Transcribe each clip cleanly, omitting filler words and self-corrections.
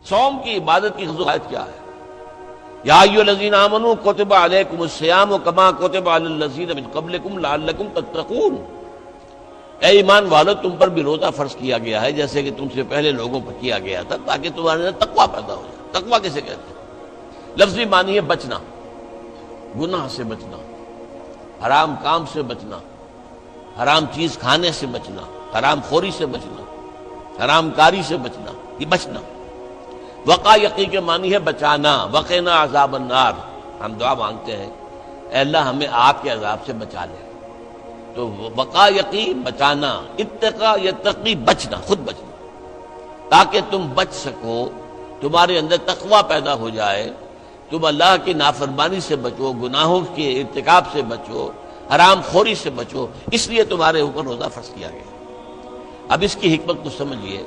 صوم کی عبادت کی خصوصیت کیا ہے؟ یا ایھا الذین آمنوا کتب علیکم الصیام کما کتب علی الذین من قبلکم لعلکم تتقون، اے ایمان والو تم پر بھی روزہ فرض کیا گیا ہے جیسے کہ تم سے پہلے لوگوں پر کیا گیا تھا تاکہ تمہارے اندر تقویٰ پیدا ہو جائے۔ تقویٰ کسے کہتے ہیں؟ لفظی معنی ہے بچنا، گناہ سے بچنا، حرام کام سے بچنا، حرام چیز کھانے سے بچنا، حرام خوری سے بچنا، حرام کاری سے بچنا، یہ بچنا۔ وقا یقی کے معنی ہے بچانا، وقنا عذاب النار، ہم دعا مانگتے ہیں اے اللہ ہمیں آگ کے عذاب سے بچا لے۔ تو وقا یقی بچانا، اتقا یتقی بچنا، خود بچنا، تاکہ تم بچ سکو، تمہارے اندر تقویٰ پیدا ہو جائے، تم اللہ کی نافرمانی سے بچو، گناہوں کے ارتکاب سے بچو، حرام خوری سے بچو، اس لیے تمہارے اوپر روزہ فرض کیا گیا۔ اب اس کی حکمت کو سمجھیے۔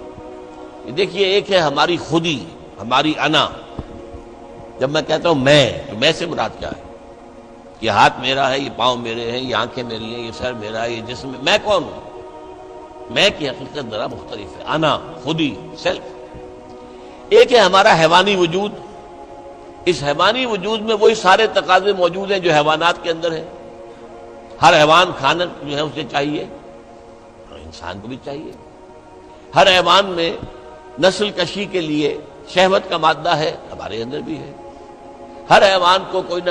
دیکھیے ایک ہے ہماری خودی، ہماری انا۔ جب میں کہتا ہوں میں، تو میں سے مراد کیا ہے؟ یہ ہاتھ میرا ہے، یہ پاؤں میرے ہیں، یہ آنکھیں میری ہیں، یہ سر میرا ہے، یہ جسم، میں کون ہوں؟ میں کی حقیقت ذرا مختلف ہے، انا، خودی، سیلف۔ ایک ہے ہمارا حیوانی وجود، اس حیوانی وجود میں وہی سارے تقاضے موجود ہیں جو حیوانات کے اندر ہیں۔ ہر حیوان کھانا جو ہے اسے چاہیے، اور انسان کو بھی چاہیے۔ ہر حیوان میں نسل کشی کے لیے شہوت کا مادہ ہے، ہمارے اندر بھی ہے۔ ہر حیوان کو کوئی نہ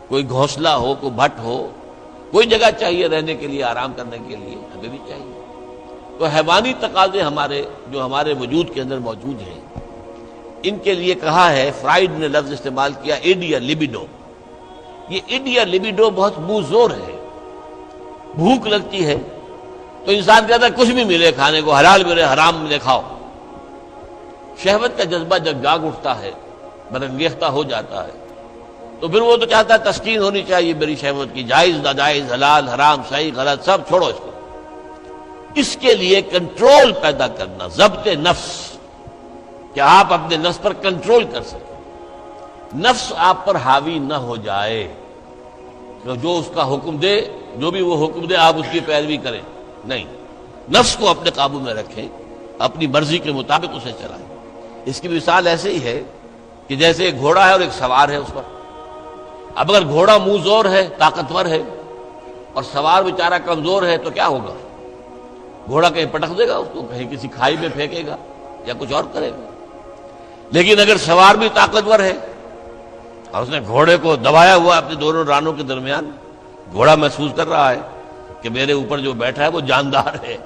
کوئی گھونسلہ ہو، کوئی بھٹ ہو، کوئی جگہ چاہیے رہنے کے لیے، آرام کرنے کے لیے، ہمیں بھی چاہیے۔ تو حیوانی تقاضے جو ہمارے وجود کے اندر موجود ہیں، ان کے لیے کہا ہے، فرائڈ نے لفظ استعمال کیا ایڈیا لبیڈو۔ یہ ایڈیا لبیڈو بہت منہ زور ہے۔ بھوک لگتی ہے تو انسان کہتا ہے کچھ بھی ملے کھانے کو، حلال ملے حرام ملے کھاؤ۔ شہوت کا جذبہ جب جاگ اٹھتا ہے، برانگیختہ ہو جاتا ہے، تو پھر وہ تو چاہتا ہے تسکین ہونی چاہیے میری شہوت کی، جائز ناجائز، حلال حرام، صحیح غلط سب چھوڑو اس کو۔ اس کے لیے کنٹرول پیدا کرنا، ضبط نفس، کہ آپ اپنے نفس پر کنٹرول کر سکیں، نفس آپ پر حاوی نہ ہو جائے، تو جو اس کا حکم دے، جو بھی وہ حکم دے آپ اس کی پیروی کریں، نہیں، نفس کو اپنے قابو میں رکھیں، اپنی مرضی کے مطابق اسے چلائیں۔ اس کی مثال ایسے ہی ہے کہ جیسے ایک گھوڑا ہے اور ایک سوار ہے اس پر۔ اب اگر گھوڑا منہ زور ہے، طاقتور ہے، اور سوار بیچارہ کمزور ہے تو کیا ہوگا؟ گھوڑا کہیں پٹک دے گا اس کو، کہیں کسی کھائی میں پھینکے گا یا کچھ اور کرے گا۔ لیکن اگر سوار بھی طاقتور ہے اور اس نے گھوڑے کو دبایا ہوا اپنے دونوں رانوں کے درمیان، گھوڑا محسوس کر رہا ہے کہ میرے اوپر جو بیٹھا ہے وہ جاندار ہے،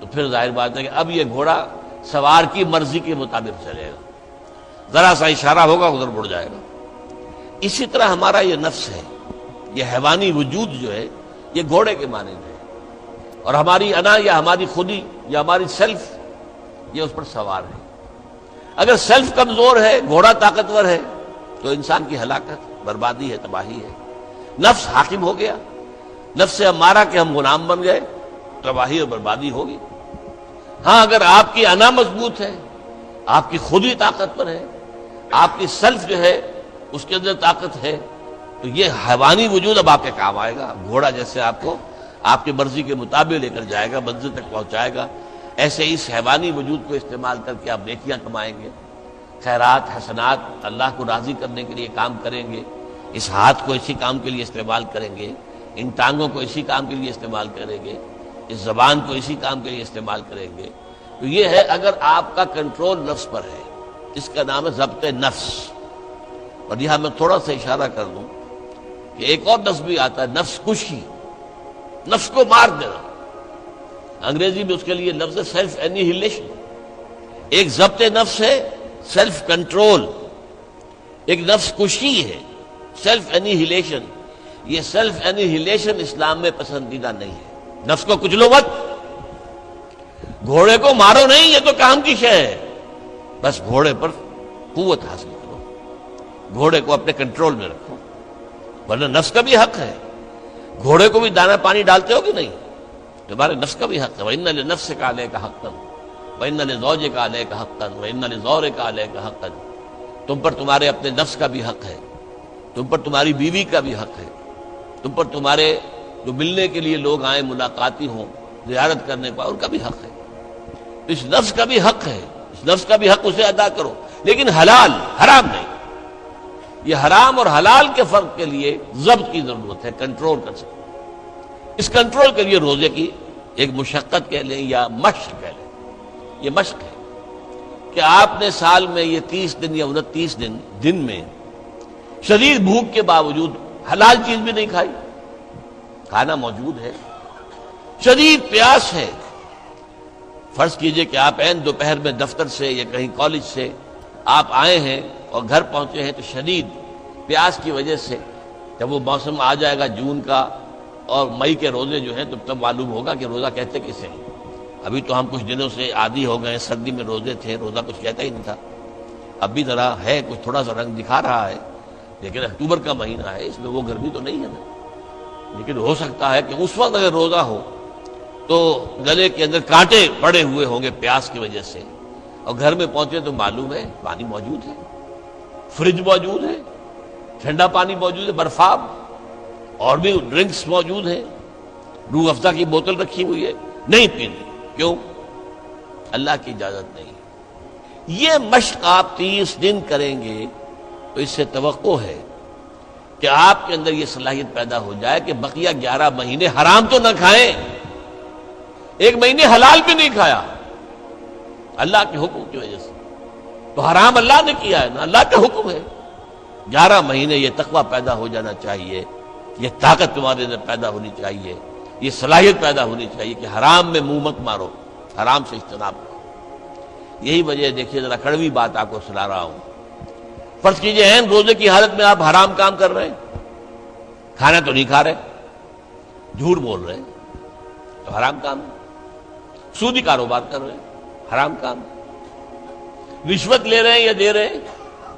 تو پھر ظاہر بات ہے کہ اب یہ گھوڑا سوار کی مرضی کے مطابق چلے گا، ذرا سا اشارہ ہوگا ادھر مڑ جائے گا۔ اسی طرح ہمارا یہ نفس ہے، یہ حیوانی وجود جو ہے، یہ گھوڑے کے مانند ہے، اور ہماری انا یا ہماری خودی یا ہماری سیلف یہ اس پر سوار ہے۔ اگر سیلف کمزور ہے، گھوڑا طاقتور ہے، تو انسان کی ہلاکت، بربادی ہے، تباہی ہے۔ نفس حاکم ہو گیا، نفس سے ہمارا کہ ہم غلام بن گئے، تباہی اور بربادی ہوگی۔ ہاں اگر آپ کی انا مضبوط ہے، آپ کی خودی طاقت پر ہے، آپ کی سیلف جو ہے اس کے اندر طاقت ہے، تو یہ حیوانی وجود اب آپ کے کام آئے گا۔ گھوڑا جیسے آپ کو آپ کی مرضی کے مطابق لے کر جائے گا، منزل تک پہنچائے گا، ایسے اس حیوانی وجود کو استعمال کر کے آپ نیکیاں کمائیں گے، خیرات حسنات، اللہ کو راضی کرنے کے لیے کام کریں گے۔ اس ہاتھ کو اسی کام کے لیے استعمال کریں گے، ان ٹانگوں کو اسی کام کے لیے استعمال کریں گے، اس زبان کو اسی کام کے لیے استعمال کریں گے۔ تو یہ ہے اگر آپ کا کنٹرول نفس پر ہے، اس کا نام ہے ضبط نفس۔ اور یہاں میں تھوڑا سا اشارہ کر دوں کہ ایک اور نفس بھی آتا ہے، نفس کشی، نفس کو مار دینا۔ انگریزی میں اس کے لیے لفظ ہے سیلف اینیہیلیشن۔ ایک ضبط نفس ہے، سیلف کنٹرول، ایک نفس کشی ہے، سیلف اینیہیلیشن۔ یہ سیلف اینیہیلیشن اسلام میں پسندیدہ نہیں ہے۔ نفس کو کچلو مت، گھوڑے کو مارو نہیں، یہ تو کام کی شے ہے، بس گھوڑے پر قوت حاصل کرو، گھوڑے کو اپنے کنٹرول میں رکھو، ورنہ نفس کا بھی حق ہے۔ گھوڑے کو بھی دانا پانی ڈالتے ہو کہ نہیں؟ تمہارے نفس کا بھی حق ہے۔ وَإِنَّ لِنَفْسِكَ عَلَيْكَ حَقًّا وَإِنَّ لِزَوْجِكَ عَلَيْكَ حَقًّا وَإِنَّ لِزَوْرِكَ عَلَيْكَ حَقًّا۔ تم پر تمہارے اپنے نفس کا بھی حق ہے، تم پر تمہاری بیوی کا بھی حق ہے، تم پر تمہارے جو ملنے کے لیے لوگ آئیں، ملاقاتی ہوں، زیارت کرنے پائے، ان کا بھی حق ہے۔ اس نفس کا بھی حق ہے، اس نفس کا بھی حق اسے ادا کرو، لیکن حلال، حرام نہیں۔ یہ حرام اور حلال کے فرق کے لیے ضبط کی ضرورت ہے، کنٹرول کر سکتے۔ اس کنٹرول کے لیے روزے کی ایک مشقت کہہ لیں یا مشق کہہ لیں، یہ مشق ہے کہ آپ نے سال میں یہ 30 دن یا 29 دن میں شدید بھوک کے باوجود حلال چیز بھی نہیں کھائی، کھانا موجود ہے، شدید پیاس ہے۔ فرض کیجئے کہ آپ عین دوپہر میں دفتر سے یا کہیں کالج سے آپ آئے ہیں اور گھر پہنچے ہیں تو شدید پیاس کی وجہ سے، جب وہ موسم آ جائے گا جون کا اور مئی کے روزے جو ہیں تب معلوم ہوگا کہ روزہ کہتے کسے ہیں۔ ابھی تو ہم کچھ دنوں سے عادی ہو گئے، سردی میں روزے تھے، روزہ کچھ کہتا ہی نہیں تھا۔ اب بھی ذرا ہے، کچھ تھوڑا سا رنگ دکھا رہا ہے، لیکن اکتوبر کا مہینہ ہے، اس میں وہ گرمی تو نہیں ہے نا۔ لیکن ہو سکتا ہے کہ اس وقت اگر روزہ ہو تو گلے کے اندر کانٹے پڑے ہوئے ہوں گے پیاس کی وجہ سے، اور گھر میں پہنچے تو معلوم ہے پانی موجود ہے، فریج موجود ہے، ٹھنڈا پانی موجود ہے، برفاب اور بھی ڈرنکس موجود ہیں، روح افزا کی بوتل رکھی ہوئی ہے، نہیں پینی۔ کیوں؟ اللہ کی اجازت نہیں۔ یہ مشق آپ 30 دن کریں گے تو اس سے توقع ہے کہ آپ کے اندر یہ صلاحیت پیدا ہو جائے کہ بقیہ 11 مہینے حرام تو نہ کھائیں، ایک مہینے حلال بھی نہیں کھایا اللہ کے حکم کی وجہ سے، تو حرام اللہ نے کیا ہے نا، اللہ کا حکم ہے۔ 11 مہینے یہ تقویٰ پیدا ہو جانا چاہیے، یہ طاقت تمہارے اندر پیدا ہونی چاہیے، یہ صلاحیت پیدا ہونی چاہیے کہ حرام میں منہ مت مارو، حرام سے اجتناب کرو۔ یہی وجہ دیکھیے، ذرا کڑوی بات آپ کو سنا رہا ہوں۔ فرض کیجئے ہیں روزے کی حالت میں آپ حرام کام کر رہے ہیں، کھانا تو نہیں کھا رہے، جھوٹ بول رہے ہیں تو حرام کام ہے، سودی کاروبار کر رہے ہیں، حرام کام، رشوت لے رہے ہیں یا دے رہے ہیں،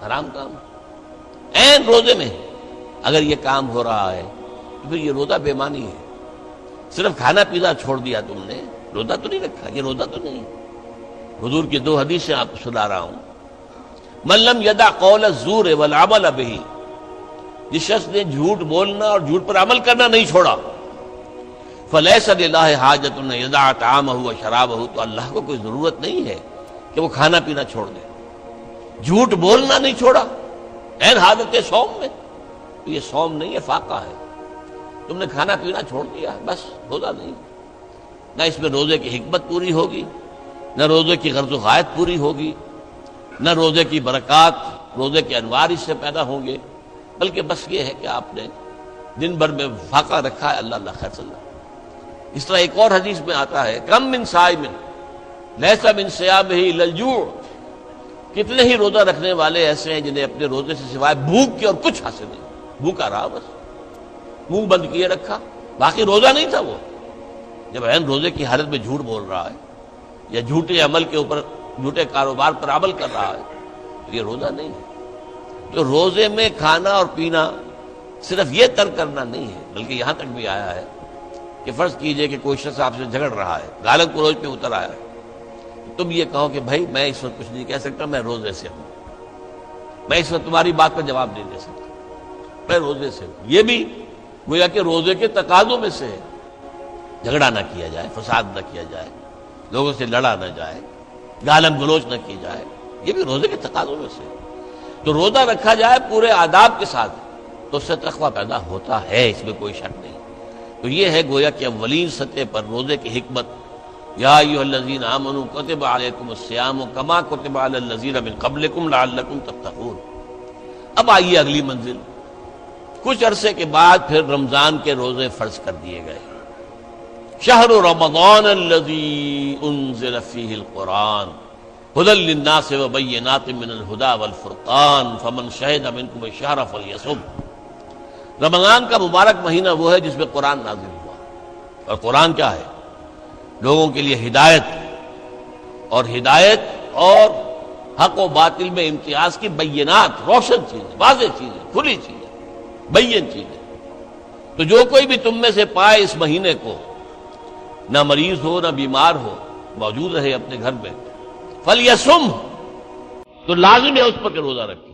حرام کام۔ عین روزے میں اگر یہ کام ہو رہا ہے تو پھر یہ روزہ بے معنی ہے۔ صرف کھانا پینا چھوڑ دیا تم نے، روزہ تو نہیں رکھا، یہ روزہ تو نہیں۔ حضور کی 2 حدیثیں آپ کو سنا رہا ہوں۔ من لم یدع قول الزور والعمل به، جس شخص نے جھوٹ بولنا اور جھوٹ پر عمل کرنا نہیں چھوڑا، فلیس للہ حاجۃ ان یدع طعامہ وشرابہ، تو اللہ کو کوئی ضرورت نہیں ہے کہ وہ کھانا پینا چھوڑ دے۔ جھوٹ بولنا نہیں چھوڑا عین حالت صوم میں، تو یہ صوم نہیں ہے، فاقہ ہے۔ تم نے کھانا پینا چھوڑ دیا، بس روزہ نہیں۔ نہ اس میں روزے کی حکمت پوری ہوگی، نہ روزے کی غرض و غایت پوری ہوگی، نہ روزے کی برکات، روزے کے انوار اس سے پیدا ہوں گے، بلکہ بس یہ ہے کہ آپ نے دن بھر میں فاقہ رکھا ہے، اللہ اللہ خیر صلی اللہ۔ اس طرح ایک اور حدیث میں آتا ہے، کم من صائم لیس من صیامہ الا الجوع، کتنے ہی روزہ رکھنے والے ایسے ہیں جنہیں اپنے روزے سے سوائے بھوک کے اور کچھ حاصل نہیں، بھوکا رہا بس، منہ بند کیے رکھا، باقی روزہ نہیں تھا وہ۔ جب عین روزے کی حالت میں جھوٹ بول رہا ہے یا جھوٹے عمل کے اوپر، جھوٹے کاروبار پر عمل کر رہا ہے، تو یہ روزہ نہیں ہے۔ تو روزے میں کھانا اور پینا صرف یہ ترک کرنا نہیں ہے، بلکہ یہاں تک بھی آیا ہے کہ فرض کیجئے کہ کوئی شخص آپ سے جھگڑ رہا ہے، گالن کو روز پہ اتر آیا ہے، تم یہ کہو کہ بھائی میں اس وقت کچھ نہیں کہہ سکتا، میں روزے سے ہوں، میں اس وقت تمہاری بات پر جواب نہیں دے سکتا، میں روزے سے ہوں۔ یہ بھی گویا کہ روزے کے تقاضوں میں سے ہے، جھگڑا نہ کیا جائے، فساد نہ کیا جائے، لوگوں سے لڑا نہ جائے، گالم گلوچ نہ کی جائے، یہ بھی روزے کے تقاضوں میں سے ہے۔ تو روزہ رکھا جائے پورے آداب کے ساتھ تو اس سے تقویٰ پیدا ہوتا ہے، اس میں کوئی شک نہیں۔ تو یہ ہے گویا کہ اولین سطح پر روزے کی حکمت، یا ایھا الذین آمنوا کتب علیکم الصیام کما کتب علی الذین من قبلکم لعلکم تتقون۔ اب آئیے اگلی منزل، کچھ عرصے کے بعد پھر رمضان کے روزے فرض کر دیے گئے۔ شہر رمضان الذی انزل فیہ القرآن ھدی للناس وبینات من الھدی والفرقان فمن شہد منکم الشہر فلیصم۔ رمضان کا مبارک مہینہ وہ ہے جس میں قرآن نازل ہوا، اور قرآن کیا ہے؟ لوگوں کے لیے ہدایت، اور ہدایت اور حق و باطل میں امتیاز کی بینات، روشن چیزیں، واضح چیزیں، کھلی چیزیں، بین چیزیں۔ تو جو کوئی بھی تم میں سے پائے اس مہینے کو، نہ مریض ہو نہ بیمار ہو، موجود رہے اپنے گھر میں، فلیصم، تو لازم ہے اس پر کہ روزہ رکھے۔